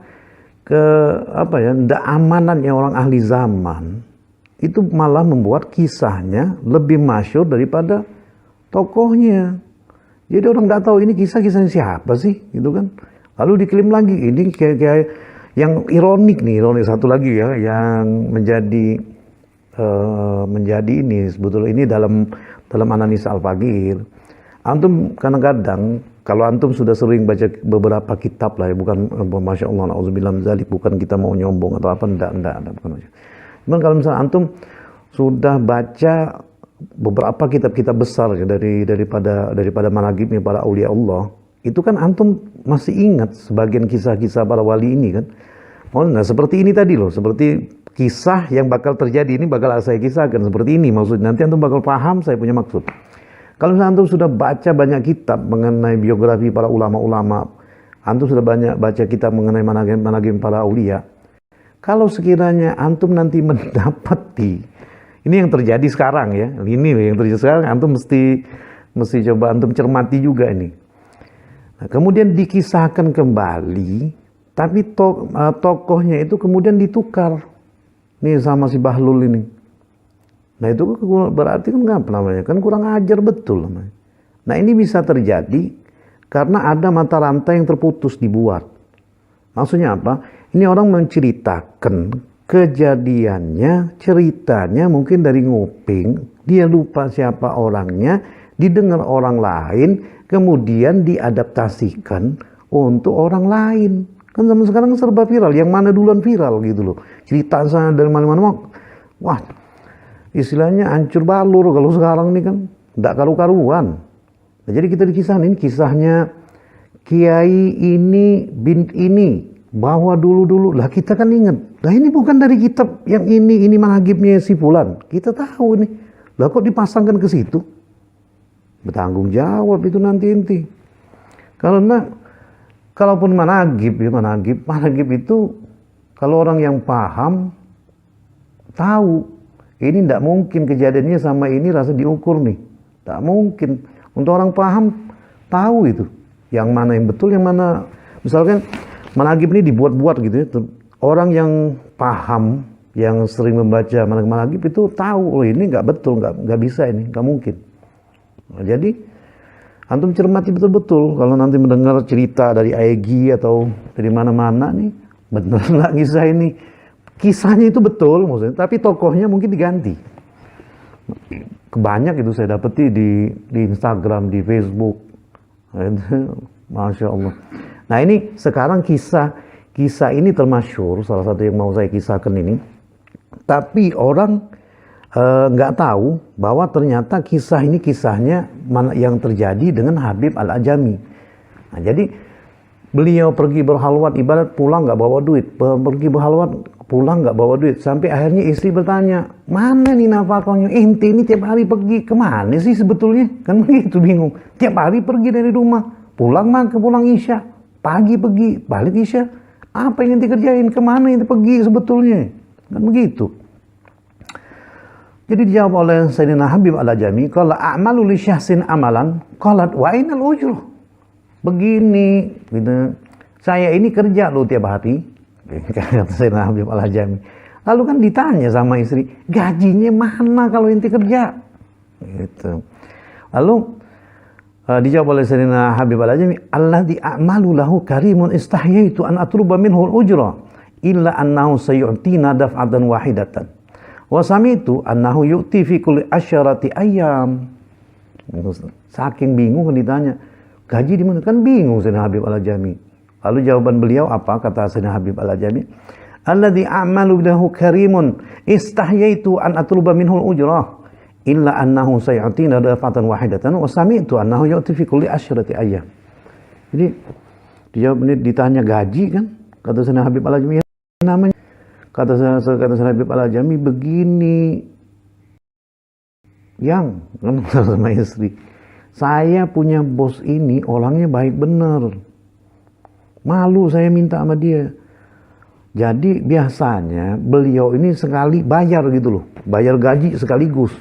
tidak amanannya orang ahli zaman, itu malah membuat kisahnya lebih masyhur daripada tokohnya. Jadi orang nggak tahu ini kisahnya siapa sih, gitu kan. Lalu diklaim lagi, ini kayak yang ironik satu lagi ya, yang menjadi ini sebetulnya ini dalam analisa Al-Fagir. Antum kadang-kadang kalau antum sudah sering baca beberapa kitab lah ya, bukan masya Allah, na'udzubillah min dzalik, bukan kita mau nyombong atau apa, enggak, bukan. Cuman kalau misalnya antum sudah baca beberapa kitab-kitab besar ya, daripada managibnya para aulia Allah, itu kan antum masih ingat sebagian kisah-kisah para wali ini kan. Nah, seperti ini tadi loh, seperti kisah yang bakal terjadi ini bakal saya kisahkan seperti ini, maksudnya nanti antum bakal paham saya punya maksud. Kalau misalnya antum sudah baca banyak kitab mengenai biografi para ulama-ulama, antum sudah banyak baca kitab mengenai managib para aulia, kalau sekiranya antum nanti mendapati ini yang terjadi sekarang ya, ini yang terjadi sekarang, antum mesti coba antum cermati juga ini. Nah, kemudian dikisahkan kembali, tapi tokohnya itu kemudian ditukar nih sama si Bahlul ini. Nah, itu berarti kan apa namanya? Kan kurang ajar betul namanya. Nah, ini bisa terjadi karena ada mata rantai yang terputus dibuat. Maksudnya apa? Ini orang menceritakan kejadiannya, ceritanya mungkin dari nguping, dia lupa siapa orangnya, didengar orang lain, kemudian diadaptasikan untuk orang lain. Kan zaman sekarang serba viral, yang mana duluan viral gitu loh. Cerita sana dari mana-mana, wah, istilahnya hancur balur kalau sekarang ini kan, tidak karu-karuan. Nah, jadi kita dikisahin kisahnya Kiai ini bin ini, bahwa dulu lah kita kan ingat, lah ini bukan dari kitab yang ini managibnya si fulan, kita tahu nih, lah kok dipasangkan ke situ? Bertanggung jawab itu nanti inti. Karena kalaupun managib itu kalau orang yang paham tahu ini tidak mungkin kejadiannya sama ini rasa diukur nih, tak mungkin. Untuk orang paham tahu itu yang mana yang betul, yang mana misalkan managib ini dibuat-buat gitu ya. Orang yang paham, yang sering membaca managib itu tahu, oh ini nggak betul, nggak bisa ini, nggak mungkin. Nah, jadi antum cermati betul-betul kalau nanti mendengar cerita dari AEG atau dari mana-mana nih, bener nggak kisah ini? Kisahnya itu betul maksudnya, tapi tokohnya mungkin diganti. Kebanyak itu saya dapeti di Instagram, di Facebook. Masya Allah. Nah, ini sekarang kisah ini termasyhur, salah satu yang mau saya kisahkan ini. Tapi orang nggak tahu bahwa ternyata kisah ini kisahnya yang terjadi dengan Habib Al-Ajami. Nah, jadi beliau pergi berhalwat, ibarat pulang nggak bawa duit, pergi berhalwat pulang nggak bawa duit. Sampai akhirnya istri bertanya, mana nih nafkahnya? Ente ini tiap hari pergi kemana sih sebetulnya? Kan begitu, bingung. Tiap hari pergi dari rumah, pulang maghrib, pulang isya, pagi pergi, balik isya. Apa yang ente kerjain? Kemana ente pergi sebetulnya? Kan begitu. Jadi dijawab oleh Sayyidina Habib Al-Ajami, qala a'malu li syahsin amalan, qalat wa ainal ujruh. Begini, gitu. Saya ini kerja loh tiap hari, kata Sayyidina Habib Al-Ajami. Lalu kan ditanya sama istri, gajinya mana kalau ente kerja? Gitu. Lalu dijawab oleh Sayyidina Habib Al-Ajami, alladzi a'malu lahu karimun istahyaitu an atluba minhu al-ujra illa annahu sayu'tina daf'atan wahidatan. Wa sami'tu annahu yu'ti fi kulli asyarati ayyam. Saking bingung kan ditanya, gaji di mana? Kan bingung Sayyidina Habib Al-Ajami. Lalu jawaban beliau apa? Kata Sayyidina Habib Al-Ajami, alladzi a'malu lahu karimun istahyaitu an atluba minhu al-ujrah illa annahu sayu'tina daf'atan wahidatan wa sami'tu annahu yu'ti fi kulli asyarati ayyam. Jadi dijawab, ini ditanya gaji kan? Kata Sayyidina Habib Al-Ajami, namanya kata Sayyidina Habib Al-Ajami begini, yang kan sama istri, saya punya bos ini orangnya baik bener, malu saya minta sama dia. Jadi biasanya beliau ini sekali bayar gitu loh, bayar gaji sekaligus.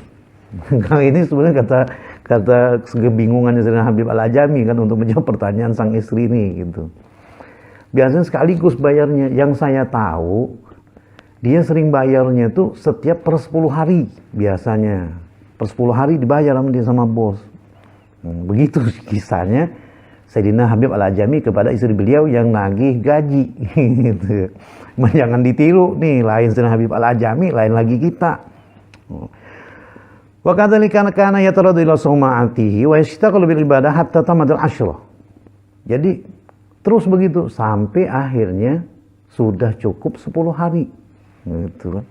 Kalau ini sebenarnya kata kebingungannya Sayyidina Habib Al-Ajami kan untuk menjawab pertanyaan sang istri ini gitu. Biasanya sekaligus bayarnya. Yang saya tahu, dia sering bayarnya tuh setiap per 10 hari biasanya. Per 10 hari dibayar sama dia sama bos. Begitu kisahnya Sayyidina Habib Al-Ajami kepada istri beliau yang nagih gaji. Gitu. Jangan ditiru nih, lain Sayyidina Habib Al-Ajami, lain lagi kita. Wa kadzalika kana yataradu ila sawma'atihi wa yashtaqalu bil ibadah hatta tamadul asyrah. Jadi terus begitu sampai akhirnya sudah cukup 10 hari. Gitu kan.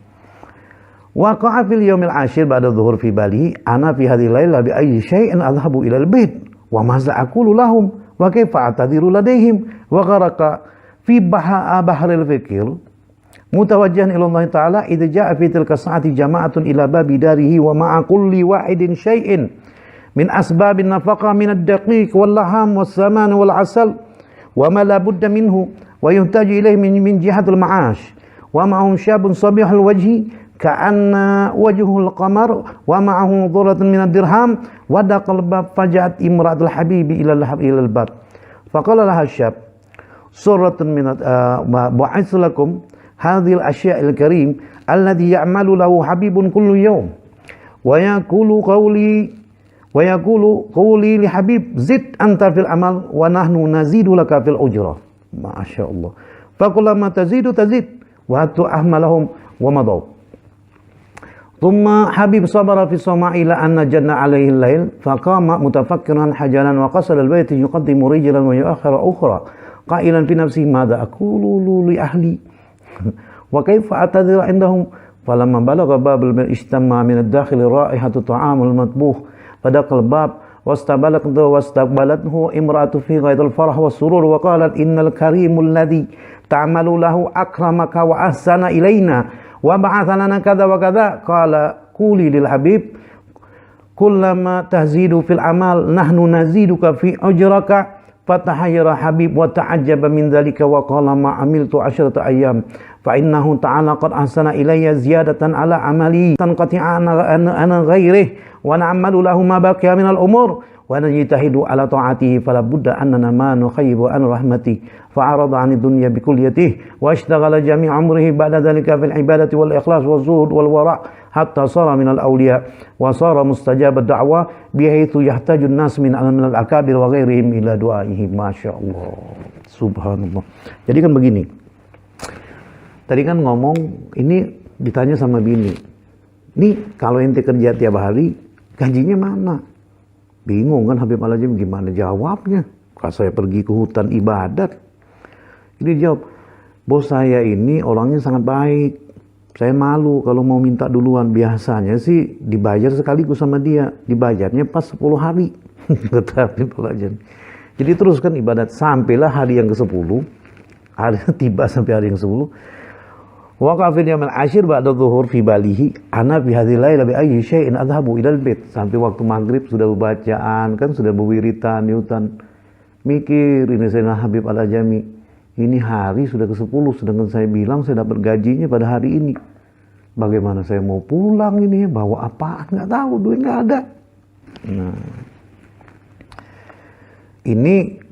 Waqa'a fil yaumil ashir ba'da dhuhur fi balihi ana fi hadhihi laila bi ayyi syai'in adhhabu ila al-bait wa maza aqulu lahum wa kaifa atadiru ladaihim wa gharaqa fi bahril fikr mutawajjihan ila Allah ta'ala idza ja'a fi tilka sa'ati jama'atun ila babi darihi wa ma'a kulli wahidin syai'in min asbabin nafaqah min ad-daqiq wal laham was saman wal asal wa ma la budda minhu wa yuhtaju ilayhi min jihatil ma'ash wa ma'ahum syabun sabihul wajhi ka'anna wajhul qamar wa ma'ahu dhuratun min ad-dirham wa daqal bab faja'at imra'atul habibi ila al-bab faqala laha syab suratun min ba'ithu lakum hadhil asya'il karim alladhi ya'malu lahu habibun kullu yawm wa yaqulu qawli li habib zid anta fil amal wa nahnu nazidu laka fil ujrah. Masyaallah. Fakullama tazidu tazid wa atu ahmalahum wa madaw. Thumma habib sabara fi sama'i ila anna janna alaihi al-lail faqama mutafakkiran hajalan wa qasala al-bayt yuqaddimu rijlan wa yu'akhkhiru ukhra qailan fi nafsihi madha aqulu li ahli wa kayfa atadhiru indahum falamma balagha babal bil istamma min ad-dakhil ra'ihatu ta'amul matbuh fadaqal bab wastaqbalathu imra'atu fi ghaidil farah was surur wa qalat innal karimul ladzi ta'malu lahu akramaka wa ahsana ilaina wa ba'athana kadza wa kadza qala quli lil habib kullama tahzidu fil amal nahnu naziduka fi ujraka fatahayyara habib wa ta'ajjaba min dhalika wa qala ma amiltu 10 ayyam fa innahu ta'ala qad ahsana ilayya ziyadatan ala amali tanqati'a ana ghairihi wa na'malu lahu ma baqiya min al umur wa najtahidu ala ta'atihi fala budda annana ma nukhayyibu an rahmati fa'arada 'ani dunya bi kulliyatihi wa ishtaghala jami' umrihi ba'da dhalika fil ibadati wal ikhlas waz zuhud wal wara' hatta sara min al awliya wa sara mustajab ad da'wa bihaitsu yahtaju an-nas min al akabir wa ghairihim ila du'aihi. Masyaallah, subhanallah. Jadi kan begini, tadi kan ngomong ini ditanya sama bini, nih kalau ente kerja tiap hari gajinya mana? Bingung kan Habib Al-Ajami gimana jawabnya? Kalau saya pergi ke hutan ibadat, ini jawab, bos saya ini orangnya sangat baik. Saya malu kalau mau minta duluan. Biasanya sih dibayar sekaligus sama dia. Dibayarnya pas 10 hari. Kata Habib Al-Ajami. Jadi terus kan ibadat. Sampailah hari yang ke-10. Hari tiba sampai hari yang ke-10. Waqa fil yaumil ashir ba'da dhuhur fi balihi ana fi hadhil laila bi ayyi syai'in adhabu ilal bait. Sampai waktu maghrib sudah bacaan kan, sudah berwiritan di hutan. Mikir ini Sayyidina Habib Al-Ajami. Ini hari sudah ke-10 sedangkan saya bilang saya dapat gajinya pada hari ini. Bagaimana saya mau pulang ini? Bawa apaan? Nggak tahu, duit nggak ada. Nah, ini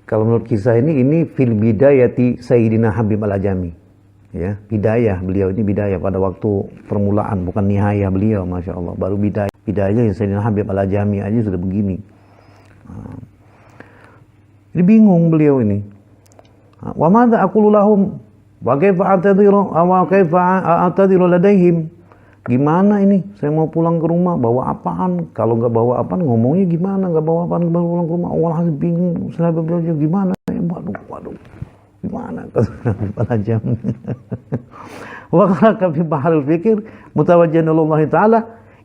kalau menurut kisah ini fil bidayati Sayyidina Habib Al-Ajami. Ya, bidayah beliau ini bidayah pada waktu permulaan, bukan nihayah beliau, masya Allah. Baru bidayah Sayyidina Habib Al-Ajami aja sudah begini. Jadi bingung beliau ini. Wa madza aqulu lahum wa kaifa a'tadiru ladaihim. Gimana ini? Saya mau pulang ke rumah, bawa apaan? Kalau nggak bawa apaan, ngomongnya gimana? Nggak bawa apaan, baru pulang ke rumah. Allah bingung. Saya beliau gimana? Waduh. Gimana? Al-Ajami. Wa qala fi bahril fikr mutawajjihan Allah Ta'ala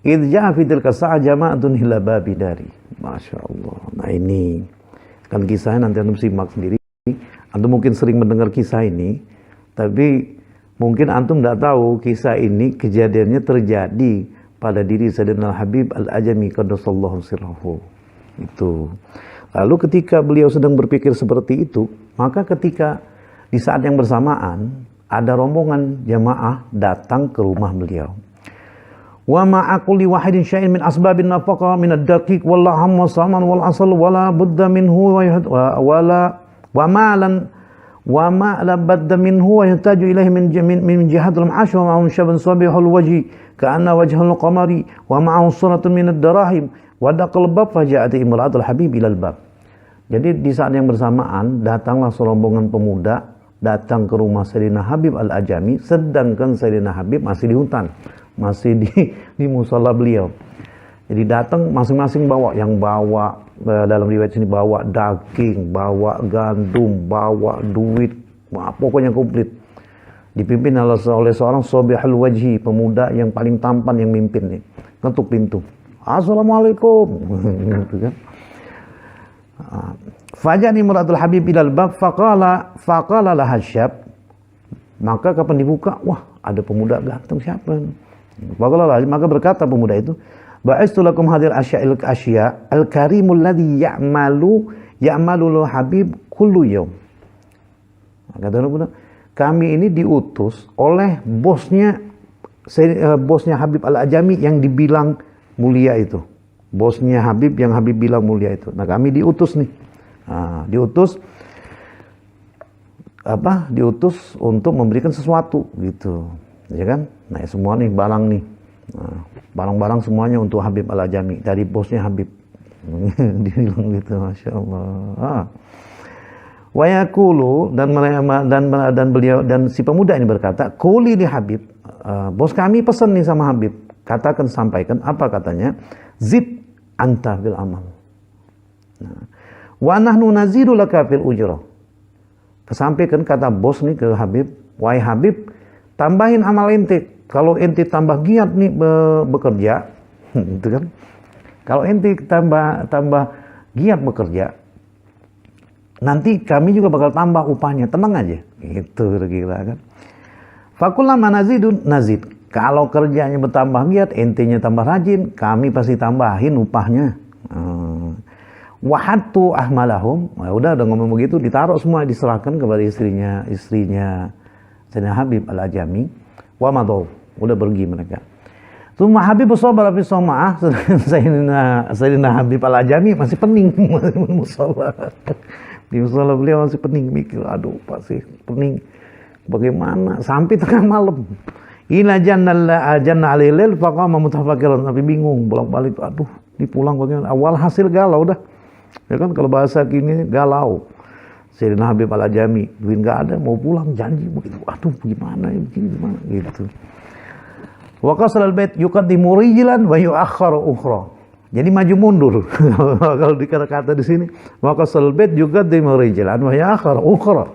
idh ja'a fi tilka sa'a jama'atun ila babi dari. Masya Allah. Nah ini kan kisahnya, nanti antum simak sendiri. Antum mungkin sering mendengar kisah ini, tapi mungkin antum tidak tahu kisah ini kejadiannya terjadi pada diri Sayyidina Habib Al-Ajami qaddasallahu sirrahu. Itu. Lalu ketika beliau sedang berpikir seperti itu, maka ketika di saat yang bersamaan ada rombongan jamaah datang ke rumah beliau. Wa ma'a kulli wahidin syai'in min asbabin nafaqa min ad-daqiq wal laham was saman wal asal wala budda minhu wa ma la budda minhu wa yahtaju ilayhi min jihadil ma'ash wa ma'ahum syabun sabihul wajhi ka'anna wajhul qamari wa ma'ahu suratun min ad-darahim wa daqal bab faja'at imra'atul habib ilal bab. Jadi di saat yang bersamaan datanglah serombongan pemuda datang ke rumah Sayyidina Habib Al-Ajami, sedangkan Sayyidina Habib masih di hutan, masih di musala beliau. Jadi datang masing-masing bawa, yang bawa dalam riwayat sini bawa daging, bawa gandum, bawa duit, pokoknya komplit. Dipimpin oleh seorang sobihul wajhi, pemuda yang paling tampan yang mimpin nih. Ketuk pintu. Assalamualaikum. Gitu kan. Fajani muratul habib ilal bab faqala laha syab. Maka kapan dibuka, wah ada pemuda ganteng, siapa? Maka berkata pemuda itu, ba'astu lakum hadhil asya al-karimul ladzi ya'malu habib kullu yawm. Kata pemuda, kami ini diutus oleh bosnya Habib Al-Ajami yang dibilang mulia itu. Bosnya Habib yang Habib bilang mulia itu. Nah, kami diutus nih. Diutus untuk memberikan sesuatu gitu, ya kan? Nah, semua nih barang nih, barang-barang semuanya untuk Habib Al-Ajami dari bosnya Habib. Dibilang gitu, masya Allah. Wa yaqulu dan beliau dan si pemuda ini berkata, quli li Habib, bos kami pesan nih sama Habib, katakan, sampaikan, apa katanya? Zid anta bil amal. Wa nahnu nazidu laka fil ujrah. Kesampaikan kata bos nih ke Habib, wahai Habib, tambahin amal ente. Kalau ente tambah giat nih bekerja, gitu kan? Kalau ente tambah giat bekerja, nanti kami juga bakal tambah upahnya. Tenang aja, gitu kira-kira kan? Fakullama nazidun nazid. Kalau kerjanya bertambah giat, entenya tambah rajin, kami pasti tambahin upahnya. Wahatu ahmalahum, udah ngomong begitu, ditaruh semua, diserahkan kepada istrinya Sayyidina Habib Al-Ajami. Wa madau, udah pergi mereka. Tsumma Habib sabar fi sama'ah, Sayyidina Habib Al-Ajami masih pening musala. Di musala beliau masih pening, mikir, aduh pasti pening. Bagaimana sampai tengah malam. Ila janna alilil faqama mutafakkiran, tapi bingung bolak-balik, aduh dipulang bagaimana. Awal hasil galau dah. Ya kan, kalau bahasa kini galau. Sayyidina Habib Al-Ajami, duit enggak ada, mau pulang janji begitu. Aduh gimana ya, begini gimana gitu. Wa qasal al-bait yuqaddimu rijlan wa yu'akhkharu ukhra. Jadi maju mundur. Kalau dikata-kata di sini, wa qasal al-bait yuqaddimu rijlan wa yu'akhkharu ukhra.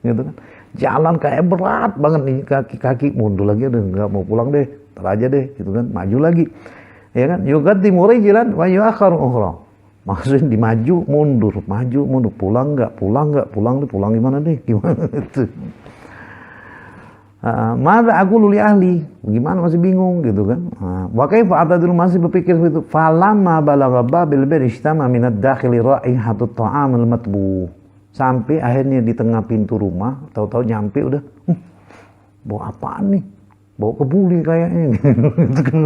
Gitu kan. Jalan kayak berat banget nih, kaki mundur lagi, udah nggak mau pulang deh, ntar aja deh, gitu kan, maju lagi, ya kan? Yuqaddimu rijlan wa yu'akhkharu ukhra. Maksudnya dimaju mundur, pulang nggak, pulang gimana deh, gimana itu? Mada aku luli ahli, gimana masih bingung gitu kan. Wa kaifa atadul masih berpikir itu. Falamma balagha babil bir ishtama min ad-dakhili raihatut ta'amil matbu. Sampai akhirnya di tengah pintu rumah, tahu-tahu nyampe udah, bawa apaan nih? Bawa kebuli kayaknya gitu kan.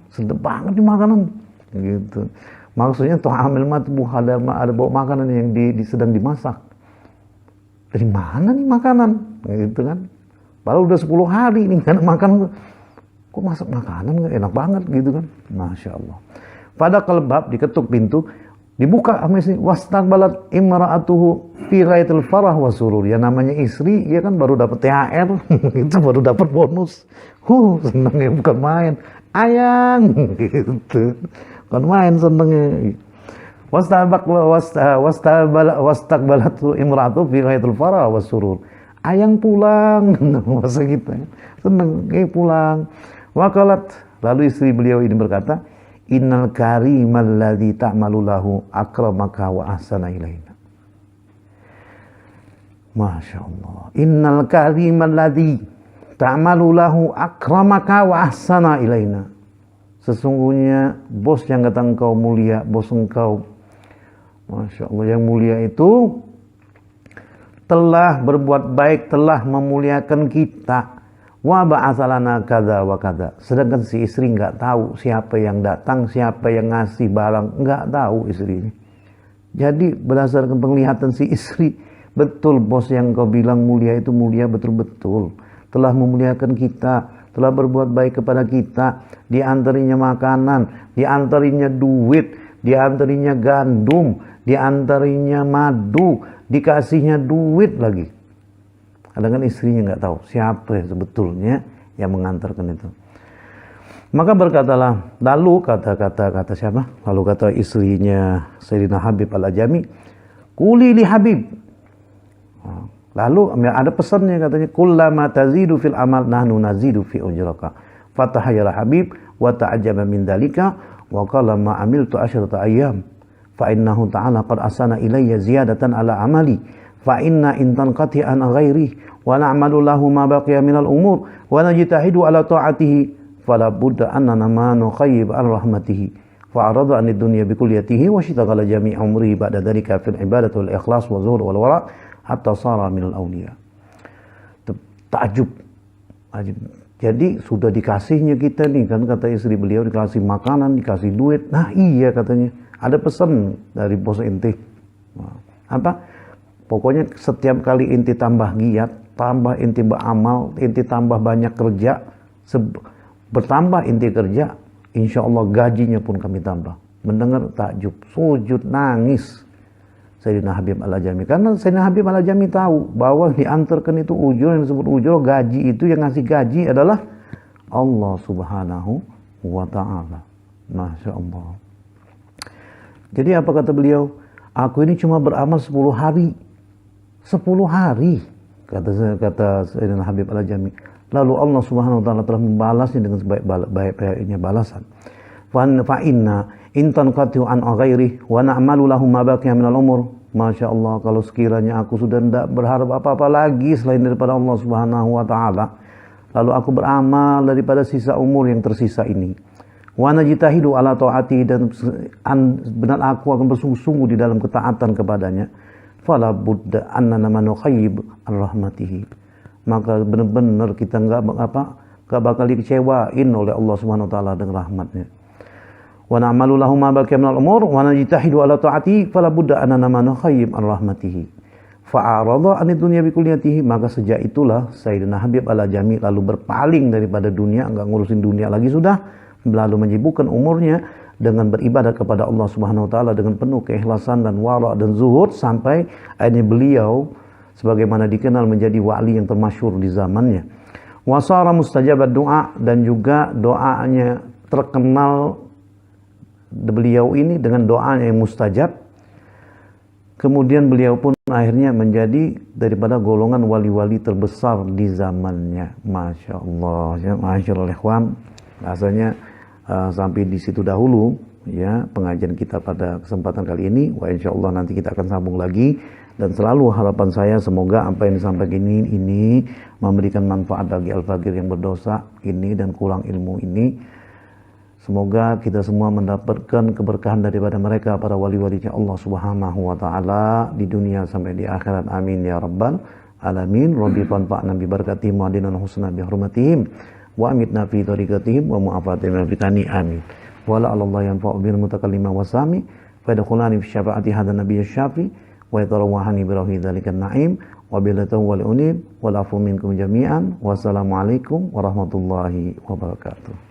Sedap banget nih makanan gitu. Maksudnya ta'amil matbu, ada bawa makanan yang sedang dimasak. Dari mana nih makanan? Gitu kan. Padahal udah 10 hari nih kan makan, kok masak makanan gak enak banget gitu kan. Masya Allah. Pada kelebab diketuk pintu, dibuka amesi wastaqbalat imra'atuhu fi ghaitil farah wa surur. Ya namanya istri, ya kan baru dapat THR, itu baru dapat bonus. Senengnya bukan main. Ayang gitu. Bukan main senengnya. Wastaqbalat imra'atuhu fi ghaitil farah wa surur. Ayang pulang, masa gitu, seneng, pulang. Wakalat, lalu istri beliau ini berkata, innal karimal ladzi ta'malu lahu akramaka wa ahsana ilaina. Masya Allah. Innal karimal ladzi ta'malu lahu akramaka wa ahsana ilaina. Sesungguhnya bos yang kata engkau mulia, bos engkau, Masya Allah, yang mulia itu telah berbuat baik, telah memuliakan kita. Wa ba'atsalana kadza wa kadza. Sedangkan si istri nggak tahu siapa yang datang, siapa yang ngasih barang, nggak tahu istri ini. Jadi berdasarkan penglihatan si istri, betul bos yang kau bilang mulia itu mulia betul-betul. Telah memuliakan kita, telah berbuat baik kepada kita, diantarinya makanan, diantarinya duit, diantarinya gandum, diantarinya madu, dikasihnya duit lagi. Kadang kan istrinya nggak tahu siapa sebetulnya yang mengantarkan itu. Maka berkatalah, lalu kata siapa? Lalu kata istrinya Sayyidina Habib Al-Ajami, kuli li Habib. Lalu ada pesannya katanya, kullama tazidu fil amal nahnu nazidu fi ujraka. Fatahayyara Habib wa ta'ajjaba min dalika wa qala ma amiltu asyrata ayyam. Fa innahu ta'ala qad asana ilayya ziyadatan ala amali fa inna in tanqati an ghairi wa na'malu lahu ma baqiya minal umur wa najtahidu ala ta'atihi fala budda annana ma nukhayyib an rahmatihi fa arada an dunya bi kulliyatihi wa shitaghala jami' umrihi ba'da dhalika fil ibadati wal ikhlas wa zuhur wal wara' hatta sara minal awliya. Takjub. Jadi sudah dikasihnya kita nih kan, kata istri beliau, dikasih makanan, dikasih duit. Nah iya katanya, ada pesan dari bos inti. Apa? Pokoknya setiap kali inti tambah giat, tambah inti beramal, inti tambah banyak kerja, bertambah inti kerja, insya Allah gajinya pun kami tambah. Mendengar takjub, sujud, nangis Sayyidina Habib Al-Ajami. Karena Sayyidina Habib Al-Ajami tahu bahwa diantarkan itu ujur, yang disebut ujur, gaji itu, yang ngasih gaji adalah Allah Subhanahu wa Ta'ala. Masya Allah. Jadi apa kata beliau? Aku ini cuma beramal 10 hari. 10 hari, kata Sayyidina Habib Al-Ajami. Lalu Allah Subhanahu wa Ta'ala telah membalasnya dengan sebaik-baiknya balasan. Fa inna intan qati'u an ghairi wa na'malu lahum ma baqiya minal umur. Masya Allah, kalau sekiranya aku sudah tidak berharap apa-apa lagi selain daripada Allah Subhanahu wa Ta'ala, lalu aku beramal daripada sisa umur yang tersisa ini. Wa najtahidu ala ta'ati, dan benar aku akan bersungguh-sungguh di dalam ketaatan kepadanya. Fala budda annana man nukhayyib an rahmatihi. Maka benar-benar kita enggak bakal dikecewain oleh Allah Subhanahu wa Ta'ala dengan rahmatnya. Wa na'malu lahum ma baqiya minal umur wa najtahidu ala ta'ati fala budda annana man nukhayyib an rahmatihi. Fa'arada an dunya bi kulliyatihi. Maka sejak itulah Sayyidina Habib Al-Ajami lalu berpaling daripada dunia, enggak ngurusin dunia lagi sudah, lalu menyibukkan umurnya dengan beribadah kepada Allah Subhanahu wa Ta'ala dengan penuh keikhlasan dan wara' dan zuhud, sampai akhirnya beliau sebagaimana dikenal menjadi wali yang termasyhur di zamannya. Wasara mustajabat doa, dan juga doanya terkenal beliau ini dengan doanya yang mustajab. Kemudian beliau pun akhirnya menjadi daripada golongan wali-wali terbesar di zamannya. Masya Allah, ya, Masya Allah, ikhwan. Rasanya sampai di situ dahulu ya pengajian kita pada kesempatan kali ini. Wa insya Allah nanti kita akan sambung lagi Dan selalu harapan saya semoga apa yang disampaikan ini memberikan manfaat bagi al-fakir yang berdosa ini dan kurang ilmu ini. Semoga kita semua mendapatkan keberkahan daripada mereka, para wali-walinya Allah Subhanahu wa taala di dunia sampai di akhirat. Amin ya rabbal alamin. Rabbi fanfa'na bi barakatihim wa adina husna bi hurmatihim wa amitna fi tariqatihim wa mu'afatihim bi fitani. Amin. Wala Allah yanfa'u bil mutakallima wasami fa yadkhulani fi syafaati hadan nabiy syafi wa yatarawahani bi rahi dzalikan na'im wa bil tawwal unib wal afu minkum jami'an. Wassalamualaikum warahmatullahi wabarakatuh.